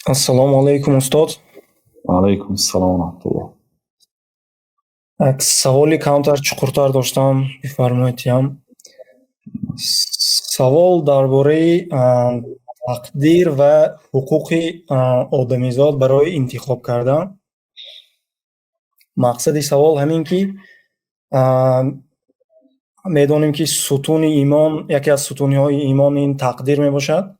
Ассалому алайкум устод. وعلیکم السلام و رحمت الله. Саволи камтар чуқуртар доштам, бифармоед. Савол дар бораи тақдир ва ҳуқуқи одамизод барои интихоб кардан. Мақсади савол ҳамин ки медонем ки сутуни имон, яке аз сутуниҳои имон ин тақдир мебошад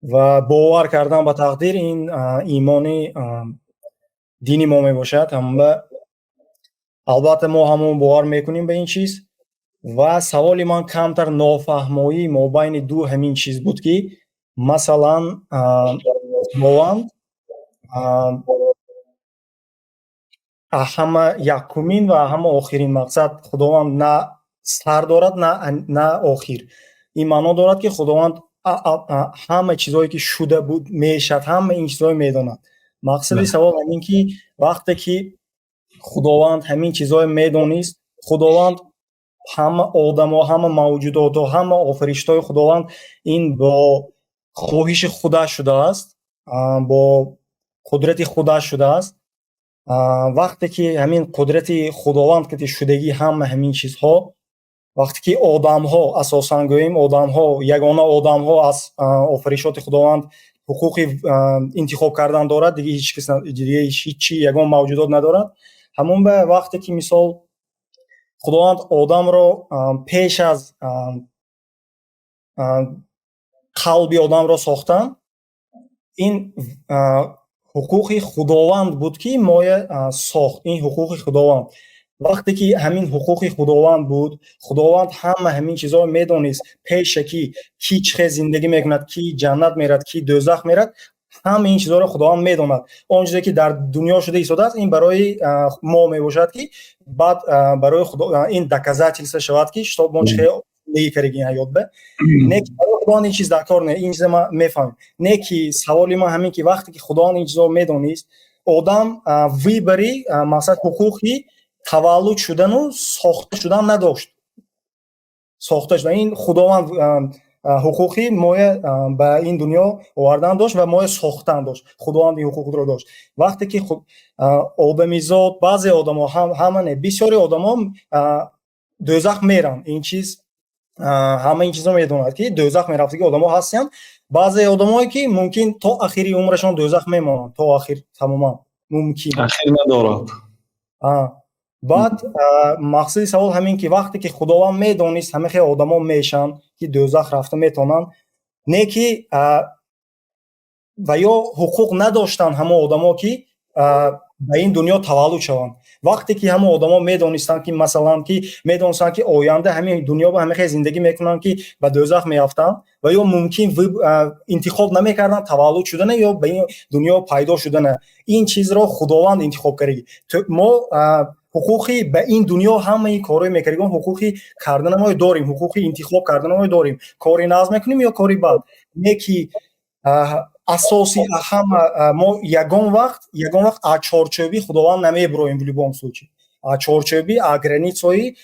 ва бовар кардан ба тақдир ин имони дини мо мебошад. албатта мо ҳамон бовар мекунем ба ин чиз ва саволи ман камтар нофаҳмоии мобайни ду ҳамин чиз буд ки масалан Худованд ҳама якумин ва ҳама охирин мақсад. Худованд на сар дорад, на охир. Ин маъно дорад ки Худованд ҳама чизое ки шуда буд, мешад, ҳама ин чизҳоро медонад. Мақсади савол ҳамин ки вақте ки Худованд ҳамин чизҳоро медонист, Худованд ҳама одамо, ҳама мавҷудоту, ҳама офариштаи Худованд ин бо хоҳиши худаш шудааст, бо қудрати худаш шудааст. вақте ки ҳамин қудрати Худованд ки шудагии ҳама ҳамин чизҳо, вақте ки одамҳо, асосан гӯем одамҳо, ягона одамҳо аз офаришоти Худованд ҳуқуқи интихоб кардан дорад, дига ҳеҷ кас дига ҳеҷ ягон мавҷудот надорад. ҳамон ба вақте ки мисол Худованд одамро пеш аз қалби одамро сохтан, ин ҳуқуқи Худованд буд ки моя сохт. Ин ҳуқуқи Худованд. вақте ки ҳамин ҳуқуқи Худованд буд, Худованд ҳама ҳамин чизҳоро медонист. пеша ки чӣ хел зиндагӣ мекунад, ки ҷаннат мерад, ки дӯзах мерад, ҳама ин чизҳоро Худованд медонад. Он чизе ки дар дунё шуда истодааст, ин барои мо мебошад ки баъд барои ин доказательство шавад ки што мо чӣ хел зиндагӣ кардагим ҳаёт ба. Не ки Худованд ин чиз дар кор не, ин чиза ма мефаҳмем. Не ки саволи ман ҳамин ки вақте ки Худованд ин чизҳоро медонист, одам вибари мақсад ҳуқуқи таваллуд шудану сохта шудан надошт. сохта шудан ин Худованд ҳуқуқи моя ба ин дунё овардан дошт ва моя сохтан дошт. Худованд ин ҳуқуқро дошт. вақте ки одамизод, баъзе одамо, ҳама не, бисёри одамо дӯзах меран. Ин чиз ҳама ин чизро медонад ки дӯзах мерафтаги одамо ҳастанд. баъзе одамое ки мумкин то ахири умрашон дӯзах мемонанд, то ахир тамоман мумкин ахир надорад. баъд мақсади савол ҳамин ки вақте ки Худованд медонист ҳама хел одамо мешанд ки дӯзах рафта метонанд, не ки ва ё ҳуқуқ надоштанд ҳама одамо ки ба ин дунё таваллуд шаванд. вақте ки ҳама одамо медонистанд ки масалан ки медонистанд ки оянда ҳамин дунё ба ҳама хел зиндагӣ мекунанд ки ба дӯзах меафтанд ва ё мумкин интихоб намекарданд таваллуд шудана ё ба ин дунё пайдо шудана. ин чизро Худованд интихоб кардаги. мо ҳуқуқи ба ин дунё ҳамаи корҳои мекардагон ҳуқуқи карданамо дорем, ҳуқуқи интихоб карданамо дорем. кори нағз мекунем ё кори бад. Не ки асоси ҳама мо ягон вақт аз чорчӯби Худованд намебуроем в любом случае. аз чорчӯби, аз границаҳои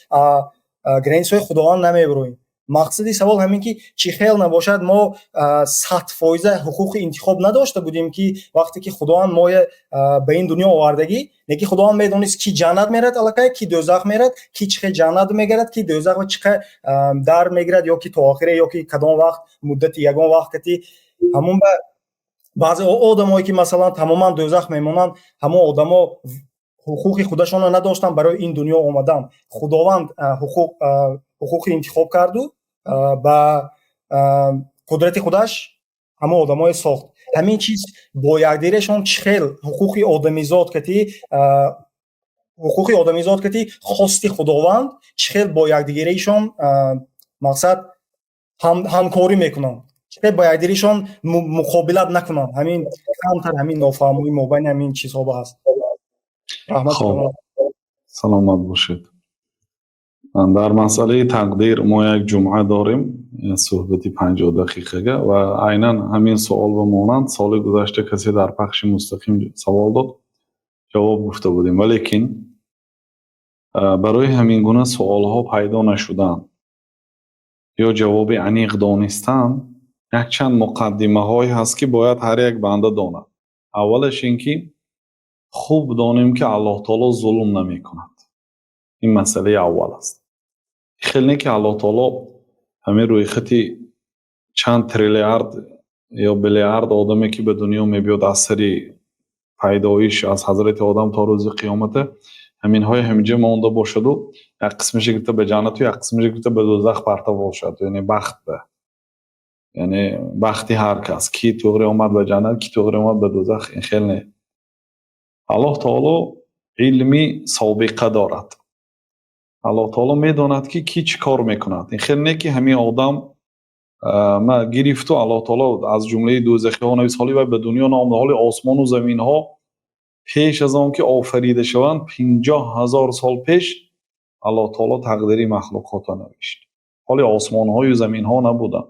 Худованд намебуроем. мақсади савол ҳамин ки чӣ хел набошад мо 100% ҳуқуқи интихоб надошта будем ки вақте ки Худованд моя ба ин дунё овардагӣ, не ки Худованд медонист ки ҷаннат мерад аллакай, ки дӯзах мерад, ки чӣ хел ҷаннат мегардад, ки дӯзах ва чӣ хел дар мегирад, ё ки то охире, ё ки кадом вақт муддати ягон вақти ҳамон ба баъзе одамое ки масалан тамоман дӯзах мемонанд, ҳамон одамо ҳуқуқи худашонро надоштанд барои ин дунё омадан. Худованд ҳуқуқи интихоб карду ба қудрати худаш ҳамон одамое сохт. ҳамин чиз бо якдигарашон чӣ хел ҳуқуқи одамизод кати хости Худованд чӣ хел бо якдигарашон мақсад ҳамкорӣ мекунанд, чӣ хел бо якдигарашон муқобилат накунанд. ҳамин камтар ҳамин нофаҳмоии мобайни ҳамин чизҳо ҳаст. саломат бошед. дар масъалаи тақдир мо як ҷумъа дорем, суҳбати 50 дақиқага ва айнан ҳамин суол ва монанд соли гузашта касе дар пахши мустақим савол дод, ҷавоб гуфта будем. валекин барои ҳамин гуна суолҳо пайдо нашудан ё ҷавоби аниқ донистан یک چند مقدمه های هست که باید هر یک بنده داند. اولش این که خوب دانیم که الله تعالی ظلم نمی کند. این مسئله اول است. خیلی نه که الله تعالی همین روی خطی چند تریلیارد یا بیلیارد آدمی که به دنیا میبیاد از سری پیدایش از حضرت آدم تا روز قیامت همین های همینجا مانده باشد و یک قسمش گرفته به جنت و یک قسمش گرفته به دوزخ پرتاب باشد. یعنی بخت به یعنی بختی هر کس کی توغری آمد به جنت کی توغری آمد به دوزخ این خیلی نه. الله تعالی علمی سابقه دارد. الله تعالی میداند که کی چی کار میکند. این خیلی نه که همین آدم ما گرفت و الله تعالی از جمله دوزخی ها نویس حالی و به دنیا نام حال آسمان و زمین ها پیش از آن که آفریده شوند 50,000 سال پیش الله تعالی تقدیری مخلوقات را نوشت. حالی آسمان های و زمین ها نبودن.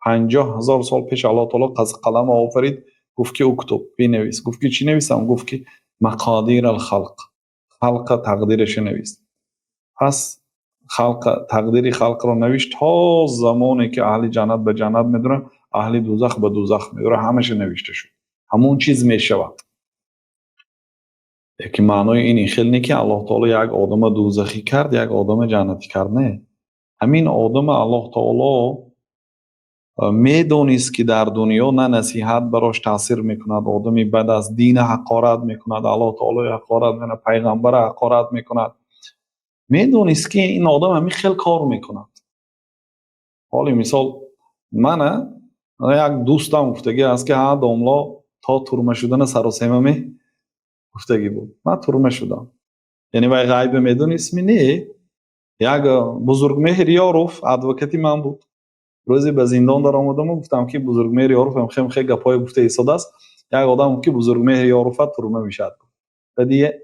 50,000 سال پیش الله تعالی قلم آفرید گفت که اکتب بنویس. گفت که چی نویسم؟ گفت که مقادیر الخلق، خلق تقدیرش نویس. پس تقدیری خلق را نوشت تا زمانی که اهل جنت به جنت میدونن، اهل دوزخ به دوزخ میدونن، همش نوشته شد. همون چیز میشود. یکی معنای این خیلی نه که الله تعالی یک آدم دوزخی کرد یک آدم جنتی کرد. نه، همین آدم الله تعالی میدونست که در دنیا نه نصیحت براش تاثیر میکند، آدمی بد از دین حقارت میکند، الله تعالی حقارت میکند، پیغمبر حقارت میکند. میدونست که این آدم همین خیلی کار میکند. حالی مثال من یک دوستم گفتگی است که ها داملا تا ترمه شدن سر و سیمه گفتگی بود. من ترمه شدم. یعنی وای غیب میدونست می نه. یک بزرگ مهر یاروف ادوکاتی من بود. روزی به زندان در آمدم و گفتم که بزرگ مهر یاروف هم خیلی گپای گفته ایستاده است. یک آدم که بزرگ مهر یاروف ترمه میشد.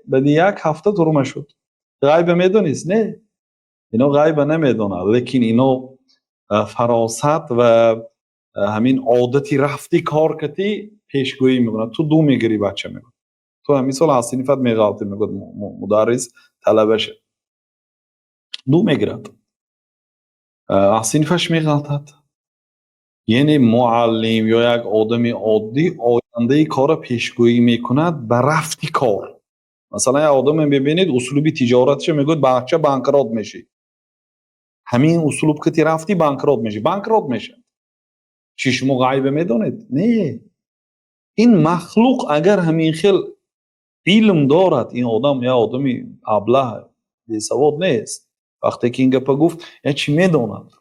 بعد یک هفته ترمه شد. غیب میدونست نه. اینا غیب نمیدونه، لیکن اینا فراست و همین عادتی رفتی کار کتی پیشگویی میکنه. تو دو میگیری بچه میگه. تو همین سال از صنفت میغلطی میگه مدرس طلبش دو میگیرد. از صنفش میغلطد. یعنی معلم یا یک آدمی عادی آینده کار پیشگویی میکند به رفتی کار. مثلا یک آدم ببینید اسلوبی تجارتش میگه بچه بانکرات میشی. همین اسلوب که تی رفتی بانکرات میشه. چی شما غیب میدونید؟ نه. این مخلوق اگر همین خیل علم دارد، این آدم یا آدمی ابله بی سواد نیست. وقتی که این گپ گفت یعنی چی میداند؟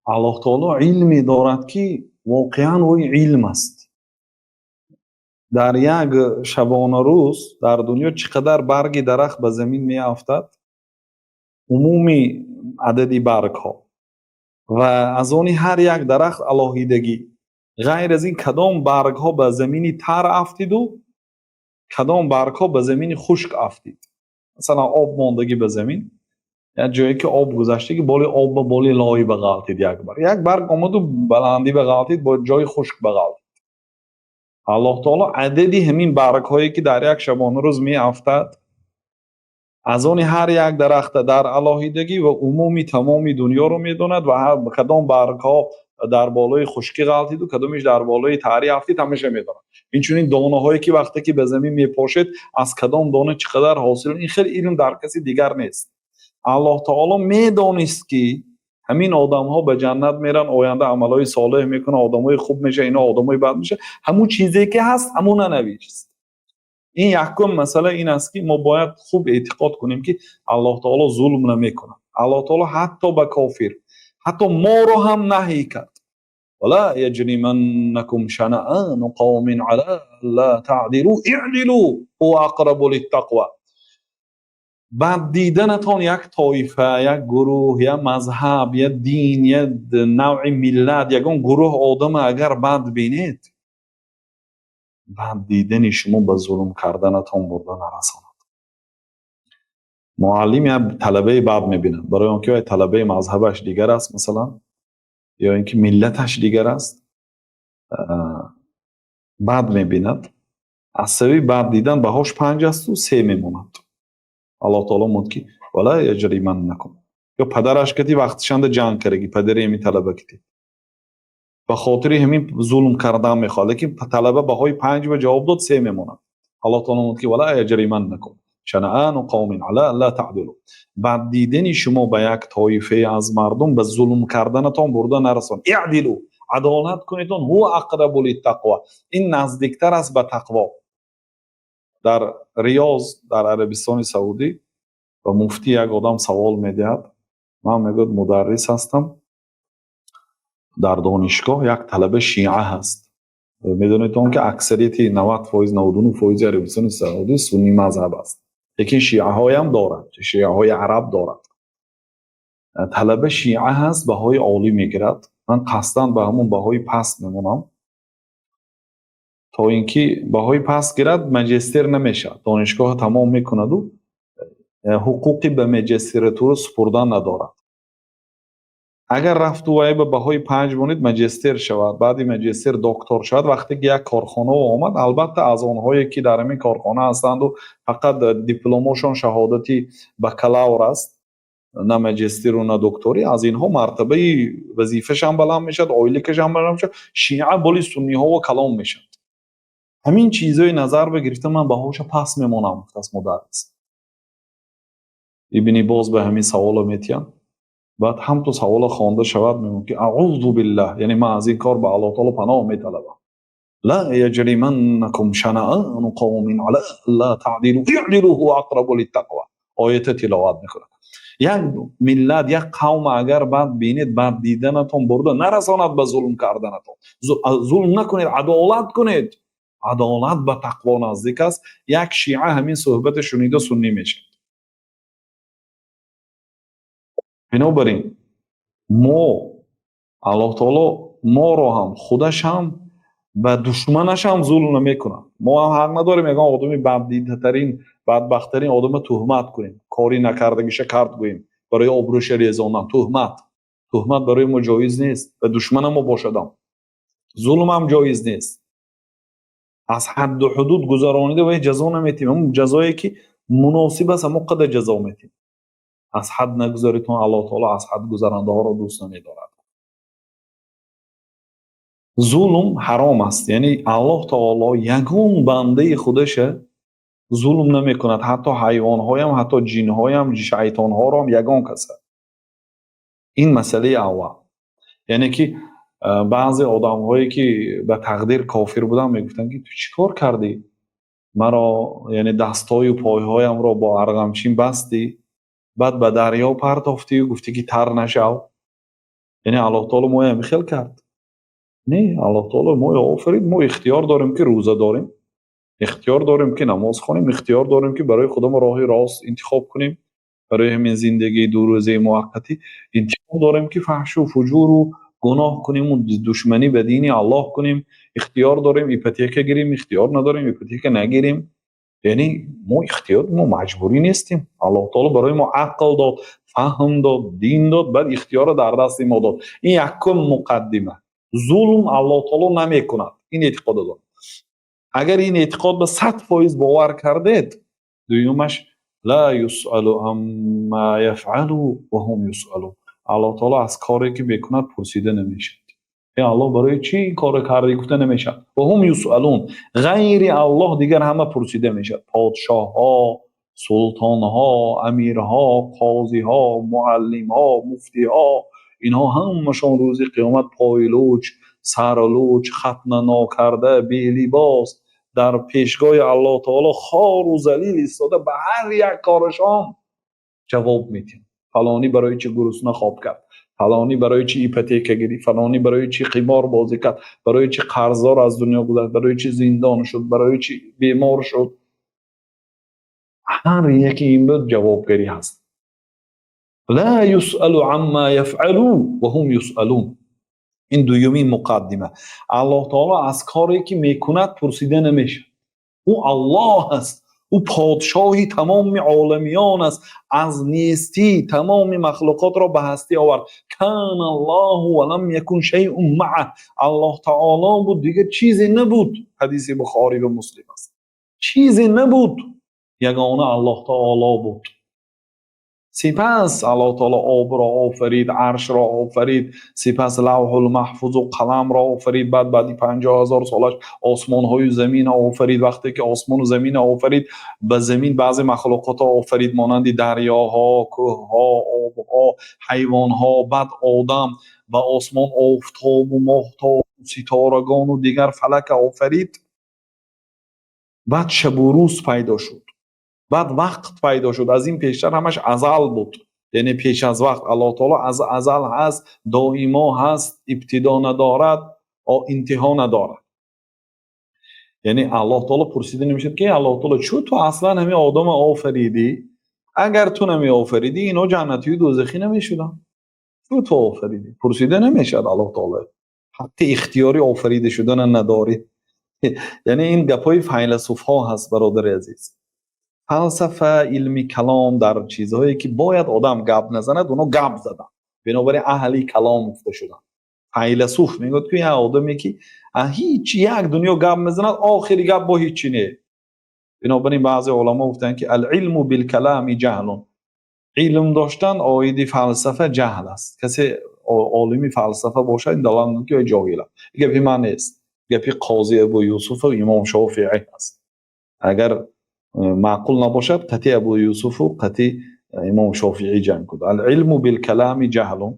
الله تعالی علمی دارد که واقعا وی علم است. در یک شبانه روز در دنیا چقدر برگ درخت به زمین می افتد؟ عمومی عددی برگ ها و از آن هر یک درخت علاهیدگی. غیر از این کدام برگ ها به زمینی تر افتید و کدام برگ ها به زمین خشک افتید. مثلا آب ماندگی به زمین، یک جایی که آب گذشته که بالی آب به بالی لای بغلطید، یک برگ آمد و بلندی بغلطید با جای خشک بغلطید. الله تعالی عددی همین برگ هایی که در یک شبانه روز می افتد از آن هر یک درخت در علاهیدگی و عمومی تمامی دنیا رو میدوند و هر کدام برگ ها در بالای خشکی غلطید و کدامش در بالای تری افتید همیشه میدوند. این چونین دانه هایی که وقتی که به زمین میپاشید از کدام دانه چقدر حاصل، این خیلی علم در کسی دیگر نیست. الله تعالی میدانست که همین آدم ها به جنت میرن، آینده عملای صالح میکنه، آدمای خوب میشه، اینا آدمای بد میشه. همون چیزی که هست همون ننویست. این یکم مسئله این است که ما باید خوب اعتقاد کنیم که الله تعالی ظلم نمیکنه. الله تعالی حتی به کافر، حتی ما رو هم نهی کرد. ولا یجرمنکم شنآن قوم علی الا تعدلوا اعدلوا هو اقرب للتقوى. بعد دیدنتان یک طایفه، یک گروه، یک مذهب، یک دین، یک نوع ملت، یکون گروه آدم اگر بد بینید، بعد دیدن شما به ظلم کردنتان برده نرساند. معلم یا طلبه بد میبینه برای اونکه طلبه مذهبش دیگر است مثلا، یا اینکه ملتش دیگر است، بد میبیند. از سوی بد دیدن بهاش 5 است و 3 میموند. الله تعالی مود که ولا یجرمنکم. یا پدرش کتی وقتشند جنگ کرگی پدری می طلبه کتی به خاطر همین ظلم کردن میخواد، لیکن طلبه بهای 5 به جواب داد 3 میمونه. الله تعالی میگه که ولا یجرمنکم شنآن قوم علی الا تعدلوا. بعد دیدن شما به یک طایفه از مردم به ظلم کردنتان برده نرسان، اعدلوا، عدالت کنیدون، هو اقرب للتقوی، این نزدیکتر است به تقوا. در ریاض در عربستان سعودی و مفتی یک آدم سوال میدهد، من میگم مدرس هستم در دانشگاه، یک طلبه شیعه هست. میدونید اون که اکثریت 90% 99% عربستان سعودی سنی مذهب است، لیکن شیعه های هم دارد، شیعه های عرب دارد. طلبه شیعه هست، بهای عالی میگیرد. من قصداً به همون بهای پست میمونم تا اینکه بهای پست گیرد ماجستر نمیشه، دانشگاه تمام میکند و حقوقی به ماجستراتور سپردن ندارد. اگر رفت و به بهای 5 بونید ماجستر شود، بعد ماجستر دکتر شود، وقتی یک کارخانه آمد، البته از آنهایی که در این کارخانه هستند و فقط دیپلمشون شهادتی بکالور است، نه ماجستر و نه دکتری، از اینها مرتبه وظیفه‌ش هم بلند میشد، آیلیکش هم بلند میشد، شیعه بولی سنی ها و کلام میشد. همین چیزای نظر بگرفته من بهاش پس میمونم از مدرس. ابن باز به همین سوال میتیم، بعد هم تو سوال خوانده شود میگم که اعوذ بالله، یعنی من از این کار به الله تعالی پناه میطلبم. لا یجرمنکم شنآن قوم علی الا تعدلوا اعدلوا هو اقرب للتقوی. آیت تلاوت میکنه. یک ملت، یک قوم اگر بعد بینید بعد دیدنتون برده نرساند به ظلم کردنتون، ظلم نکنید، عدالت کنید. عدالت به تقوا نزدیک است. یک شیعه همین صحبت شنیده سنی میشه. بنابراین ما، الله تعالی ما رو هم خودش هم به دشمنش هم ظلم نمیکنه. ما هم حق نداریم یک آدمی بددیدترین بدبختترین آدم تهمت کنیم، کاری نکردگیش کرد گوییم برای آبروش ریزاندن. تهمت برای ما جایز نیست، به دشمن ما باشدم. ظلم هم جایز نیست. از حد و حدود گذرانیده و جزا نمیتیم. اون جزایی که مناسب است ما قدر جزا میتیم. از حد نگذاریتون، الله تعالی از حد گذرانده ها را دوست نمیدارد. ظلم حرام است، یعنی الله تعالی یگان بنده خودشه ظلم نمی کند. حتی حیوان های هم، حتی جین های هم، شیطان ها را هم یگان کسه. این مسئله اول. یعنی که بعضی آدم هایی که به تقدیر کافر بودن میگفتن که تو چیکار کردی؟ مرا، یعنی دستای و پای هایم را با ارغمچین بستی، بعد به دریا پرتافتی و گفتی که تر نشو. یعنی الله تعالی ما میخیل کرد؟ نه، الله تعالی ما آفرید. ما اختیار داریم که روزه داریم، اختیار داریم که نماز خوانیم، اختیار داریم که برای خودمون راه راست انتخاب کنیم، برای همین زندگی دو روزه موقتی انتخاب داریم که فحش و فجور و گناه کنیم و دشمنی به دین الله کنیم. اختیار داریم ایپتیک گیریم، اختیار نداریم ایپتیک نگیریم. یعنی ما اختیار، ما مجبوری نیستیم. الله تعالی برای ما عقل داد، فهم داد، دین داد، بعد اختیار در دست ما داد. این یکم مقدمه. ظلم الله تعالی نمیکند. این اعتقاد دارم. اگر این اعتقاد به 100% باور کردید، دویمش لا یسأل عما یفعل و هم یسألون. الله تعالی از کاری که میکند پرسیده نمیشه. ای الله برای چی این کار کردی گفته نمیشه. و هم یسألون، غیر الله دیگر همه پرسیده میشه. پادشاه ها، سلطان ها، امیر ها، قاضی ها، معلم ها، مفتی ها، اینها همشون روزی قیامت پایلوچ، سرلوچ، ختنه ناکرده، بی لباس در پیشگاه الله تعالی خار و ذلیل ایستاده، به هر یک کارشان جواب میدن. فلانی برای چی گرسنه خواب کرد، فلانی برای چی ایپتیک گیری، فلانی برای چی قمار بازی کرد، برای چی قرضدار از دنیا گذشت، برای چی زندان شد، برای چی بیمار شد. هر یکی این بود جوابگری هست. لا یسأل عما یفعلون و هم یسألون. این دویمین مقدمه. الله تعالی از کاری که میکند پرسیده نمیشه. او الله است، او پادشاهی تمام عالمیان است، از نیستی تمام مخلوقات را به هستی آورد. کان الله ولم یکن شیء معه. الله تعالی بود دیگه چیزی نبود. حدیث بخاری و مسلم است. چیزی نبود، یگانه الله تعالی بود. سپس الله تعالی آب را آفرید، عرش را آفرید، سپس لوح المحفوظ و قلم را آفرید، بعدی 50,000 سالش آسمان های زمین را آفرید. وقتی که آسمان و زمین را آفرید، به زمین بعضی مخلوقات را آفرید مانند دریاها، کوهها، آبها، حیوانها، بعد آدم، و آسمان آفتاب و ماهتاب و ستارگان و دیگر فلک آفرید. بعد شب و روز پیدا شد، بعد وقت پیدا شد. از این پیشتر همش ازل بود، یعنی پیش از وقت. الله تعالی از ازل هست، دائما هست، ابتدا ندارد و انتها ندارد. یعنی الله تعالی پرسیده نمیشد که الله تعالی چون تو اصلا همین آدم آفریدی؟ اگر تو نمی آفریدی اینا جنتی و دوزخی نمیشدن. چون تو آفریدی؟ پرسیده نمیشد الله تعالی. حتی اختیاری آفریده شدن نداری. یعنی این گپای فیلسوف ها هست برادر عزیز. فلسفه، علمی کلام در چیزهایی که باید آدم گپ نزند اونا گپ زدن، بنابراین اهلی کلام افته شدن. فیلسوف میگه که یه آدمی که هیچ یک دنیا گپ میزند آخری گپ با هیچی نه. بنابراین بعضی علما گفتن که العلم بالکلام جهل، علم داشتن عاید فلسفه جهل است. کسی عالمی فلسفه باشه این دلالت که جاهل است. گپی من نیست، گپی قاضی ابو یوسف و امام شافعی است. اگر معقول نباشد قطعی ابو یوسف و قطعی امام شافعی جنگ کرد. العلم بالکلام جهل،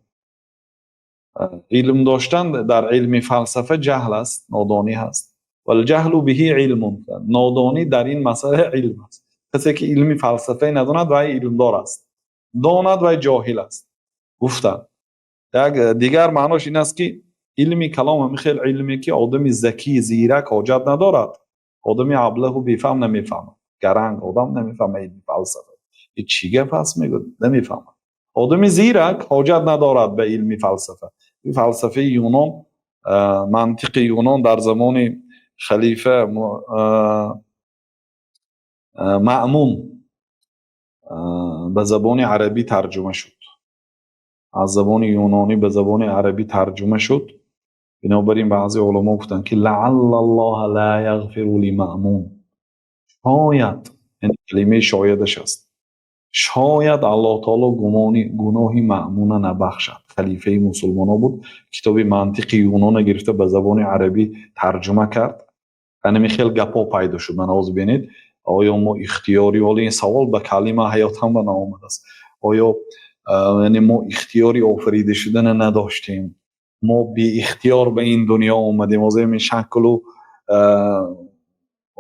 علم داشتن در علم فلسفه جهل است، نادانی هست. والجهل به علم، نادانی در این مسئله علم است. کسی که علم فلسفه نداند و علم دار است، داند و جاهل است. گفتن دیگر معناش این است که علمی کلام هم خیلی علمی که آدمی ذکی زیرک حاجت ندارد. آدمی ابله و بیفهم نمیفهمه، گرنگ آدم نمیفهمه علم فلسفه این چی گپ است میگه نمیفهمه. آدمی زیرک حاجت ندارد به علم فلسفه. این فلسفه یونان، منطق یونان در زمان خلیفه مأمون به زبان عربی ترجمه شد، از زبان یونانی به زبان عربی ترجمه شد. بنابراین بعضی علما گفتن که لعل الله لا یغفر لمأمون، شاید، این کلمه شایدش است، شاید الله تعالی گناهی مأمون نبخشد. خلیفه مسلمان بود، کتاب منطق یونان گرفته به زبان عربی ترجمه کرد. یعنی خیلی گپا پیدا شد. من آز بینید آیا ما اختیاری، ولی این سوال به کلمه حیات هم نآمده است، آیا یعنی ما اختیاری آفریده شدن نداشتیم؟ ما بی اختیار به این دنیا آمدیم، از این شکل و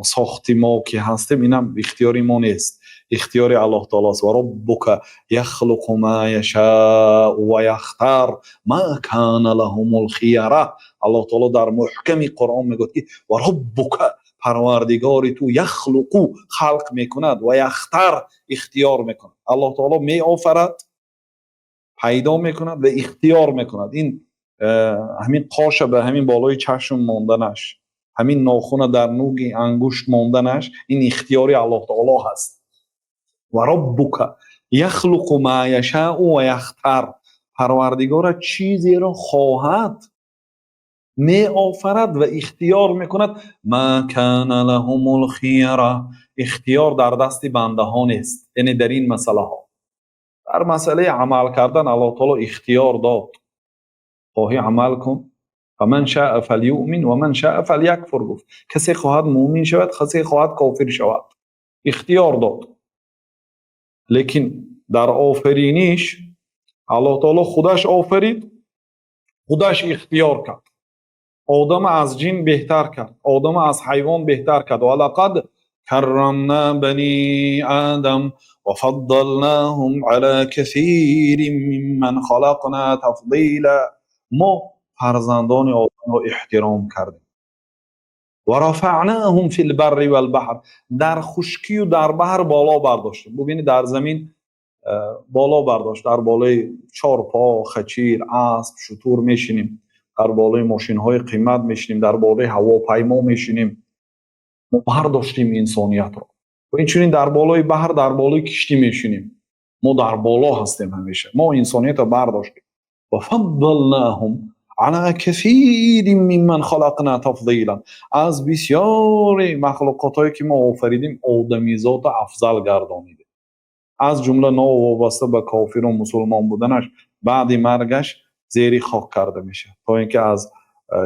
ساختی ما که هستیم اینم اختیاری ما نیست، اختیاری الله تعالی است. و ربک یخلق ما یشاء و یختار ما کان لهم الخیره. الله تعالی در محکم قرآن میگه که و ربک، پروردگار تو، یخلق، خلق میکند، و یختار، اختیار میکند. الله تعالی می آفرد، پیدا میکند و اختیار میکند. این همین قاش به همین بالای چشم ماندنش، همین ناخن در نوک انگشت ماندنش، این اختیاری الله تعالی هست. و ربک یخلق ما یشاء و یختار، پروردگار چیزی را خواهد می آفرد و اختیار میکند. ما کان لهم الخیره، اختیار در دست بنده ها نیست. یعنی در این مسئله ها، در مسئله عمل کردن الله تعالی اختیار داد، خواهی عمل کن، فمن شاء فلیؤمن و من شاء فلیکفر. گفت کسی خواهد مؤمن شود، کسی خواهد کافر شود، اختیار داد. لیکن در آفرینش الله تعالی خودش آفرید، خودش اختیار کرد. آدم از جن بهتر کرد، آدم از حیوان بهتر کرد. ولقد کرمنا بنی آدم و فضلناهم علی کثیر ممن خلقنا تفضیلا. ما فرزندان آدم را احترام کردیم. و رفعناهم فی البر والبحر، در خشکی و در بحر بالا برداشتیم. ببینید در زمین بالا برداشت، در بالای چارپا، خچیر، اسب، شتر میشینیم، در بالای ماشین های قیمت میشینیم، در بالای هواپیما میشینیم. ما برداشتیم انسانیت را. و اینچنین در بالای بحر، در بالای کشتی میشینیم. ما در بالا هستیم همیشه. ما انسانیت را برداشتیم. و فضلناهم علی کثیر ممن خلقنا تفضیلا، از بسیار مخلوقات هایی که ما آفریدیم آدمیزاد افضل گردانیدیم. از جمله وابسته به کافر و مسلمان بودنش بعد مرگش زیر خاک کرده میشه تا اینکه از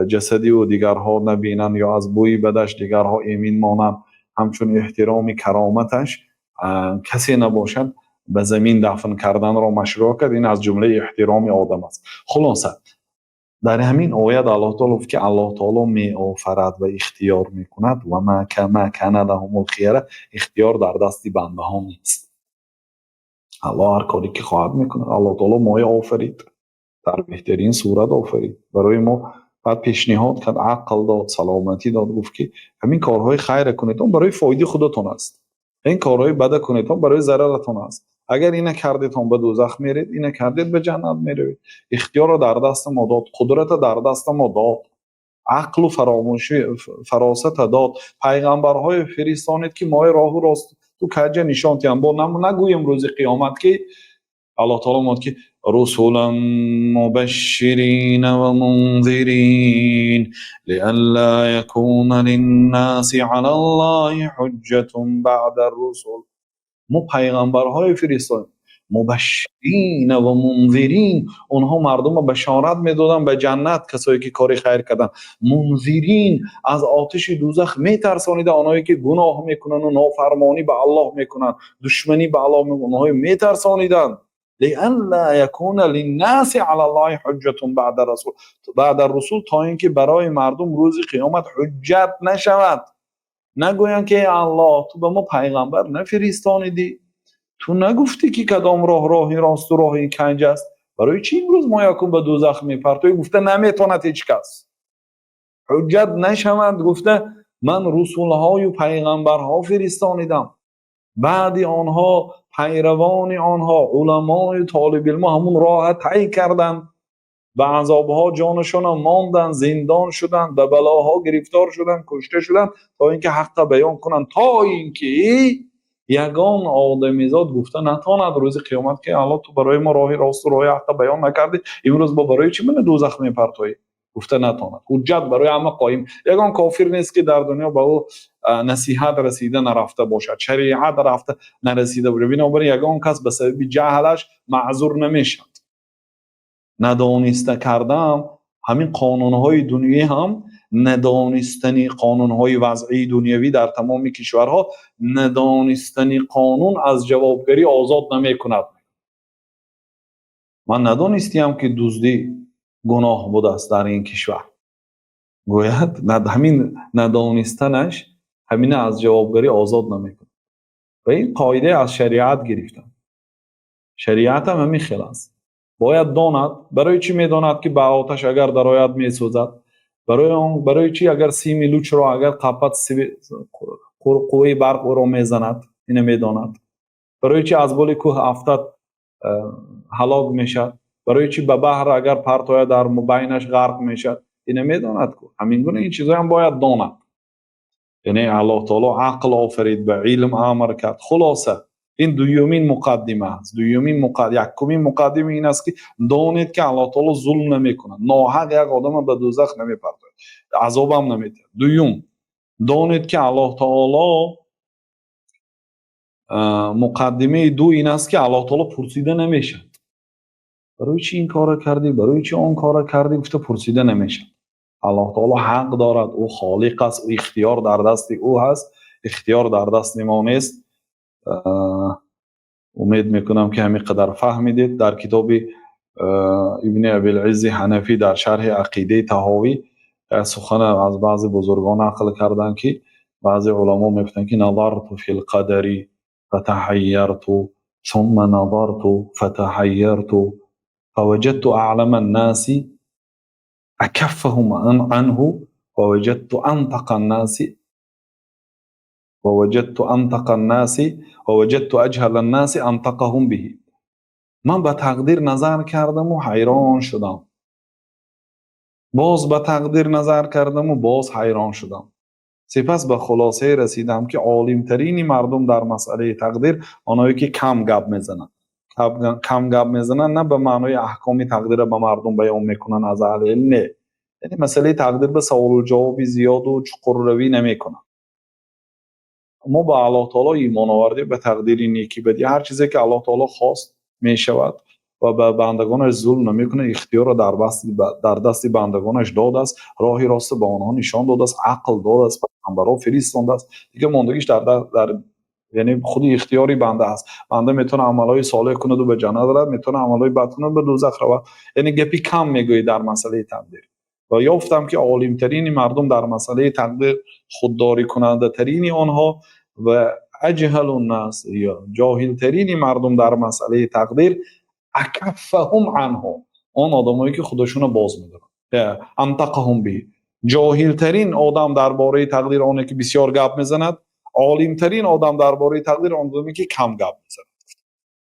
جسدی و دیگرها نبینن یا از بوی بدش دیگرها ایمن مانند. همچون احترام کرامتش کسی نباشد به زمین دفن کردن را مشروع کرد. این از جمله احترام آدم است. خلاصه در همین آیت الله تعالی گفت که الله تعالی می آفرد و اختیار میکند و ما کان لهم الخیره، اختیار در دست بنده ها نیست. الله هر کاری که خواهد میکند. الله تعالی ما آفرید، در بهترین صورت آفرید، برای ما بعد پیشنهاد کرد، عقل داد، سلامتی داد، گفت که همین کارهای خیر کنید اون برای فایده خودتون است، این کارهای بد کنید اون برای ضررتون است. اگر اینه کردید هم به دوزخ میرید، اینه کردید به جنت میروید. اختیار رو در دست ما داد، قدرت در دست ما داد، عقل و فراموشی فراست داد، پیغمبرهای فرستانید که ما راه و راست تو کجا نشان تیم. با نگویم روز قیامت که الله تعالی میگه که رسولا مبشرین و منذرین لئلا یکون للناس علی الله حجة بعد الرسل. ما پیغمبرهای فرستادیم مبشرین و منذرین، اونها مردم رو بشارت میدادن به جنت، کسایی که کار خیر کردن. منذرین، از آتش دوزخ میترسانیدن اونایی که گناه میکنن و نافرمانی به الله میکنن، دشمنی به الله میکنن، اونها میترسانیدن. لئلا یکون للناس علی الله حجة بعد الرسول، تا اینکه برای مردم روز قیامت حجت نشود. نگویند که الله تو به ما پیغمبر نفرستانیدی، تو نگفتی که کدام راهی راست و راهی کنج است، برای چی امروز ما یکم به دوزخ میپرتوی؟ گفته نمیتواند هیچ کس حجت نشود. گفته من رسولهای و پیغمبرها فرستانیدم، بعد آنها پیروان آنها علمای طالب علم همون راه طی کردند، به عذابها جانشان ماندن، زندان شدن، به بلاها گرفتار شدن، کشته شدن، تا اینکه حق بیان کنن، تا اینکه یگان آدمیزاد گفته نتواند روز قیامت که الله تو برای ما راه راست و راه حق بیان نکردی، امروز با برای چی من دوزخ میپرتویی؟ گفته نتواند. حجت برای همه قایم. یگان کافر نیست که در دنیا به او نصیحت رسیده نرفته باشد، شریعت رفته نرسیده باشه. بنابراین یگان کس به سبب جهلش معذور نمیشد. ندانسته کردم همین قانونهای دنیوی هم، ندانستنی قانونهای وضعی دنیوی در تمام کشورها، ندانستنی قانون از جوابگری آزاد نمی کند. من ندانستیم که دزدی گناه بوده است در این کشور، گوید همین ندانستنش همین از جوابگری آزاد نمی کند. و این قاعده از شریعت گرفتم. شریعت هم همین خیلی است. باید داند. برای چی میداند که به آتش اگر در آید میسوزد؟ برای چی اگر سیم لوچ را اگر قپت قوی برق را میزند؟ اینه میداند. برای چی از بالا کوه افتد هلاک میشد؟ برای چی به بحر اگر پرت آید در بینش غرق میشد؟ اینه میداند. همین گونه این چیزا هم باید داند. یعنی الله تعالی عقل آفرید، به علم امر کرد. خلاصه این دویمین مقدمه است. یکمین مقدمه این است که دانید که الله تعالی ظلم نمیکنه، ناحق یک آدم به دوزخ نمیپرتاید، عذاب هم نمیده. دوم، دانید که الله تعالی مقدمه دو این است که الله تعالی پرسیده نمیشه. برای چی این کار کردی؟ برای چی اون کار کردی؟ گفته پرسیده نمیشه. الله تعالی حق دارد، او خالق است، اختیار در دست او هست، اختیار در دست ما نیست. امید میکنم که همین قدر فهمیدید. در کتاب ابن ابی العز حنفی در شرح عقیده طحاوی سخن از بعضی بزرگان نقل کردن که بعضی علما میگفتن که نظرت فی القدر فتحیرت ثم نظرت فتحیرت فوجدت اعلم الناس اکفهم عنه ووجدت انطق الناس ووجدت اجهل الناس انطقهم به. من به تقدیر نظر کردم و حیران شدم، باز به تقدیر نظر کردم و باز حیران شدم. سپس به خلاصه رسیدم که عالم ترین مردم در مسئله تقدیر آنهایی که کم گپ میزنن، نه به معنای احکام تقدیر به مردم بیان میکنن از اهل علم، نه، یعنی مسئله تقدیر به سوال و جواب زیاد و چقر روی نمیکنن. ما به الله تعالی ایمان آوردیم، به تقدیر نیکی بدی. هر چیزی که الله تعالی خواست می شود و به بندگانش ظلم نمیکنه. اختیار را در دست بندگانش داده است، راهی راست به آنها نشان داده است، عقل داده است، پیغمبران فرستانده است. دیگه ماندگیش در یعنی خود اختیاری بنده است. بنده میتونه عملهای صالح کنه و به جنت برد، میتونه عملهای بد کنه و به دوزخ رود. یعنی گپی کم میگویی در مسئله تقدیر. و یافتم که عالم ترین مردم در مسئله تقدیر، خودداری کننده ترین آنها و اجهل الناس یا جاهل ترین مردم در مسئله تقدیر، اکفهم عنه، آن آدمایی که خودشون باز میدارن، انطقهم به. جاهل ترین آدم درباره تقدیر آنه که بسیار گپ میزند، عالم ترین آدم درباره تقدیر آن آدمی که کم گپ میزند.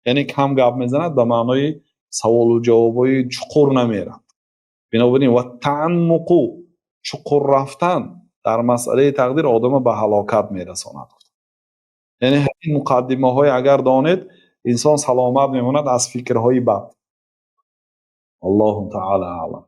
یعنی کم گپ میزند به معنای سوال و جوابای چقور نمیرند. بنابراین و تعمق، چقور رفتن در مسئله تقدیر آدم به هلاکت میرساند. یعنی همین مقدمه های اگر دانید، انسان سلامت میماند از فکرهای بد. الله تعالی اعلم.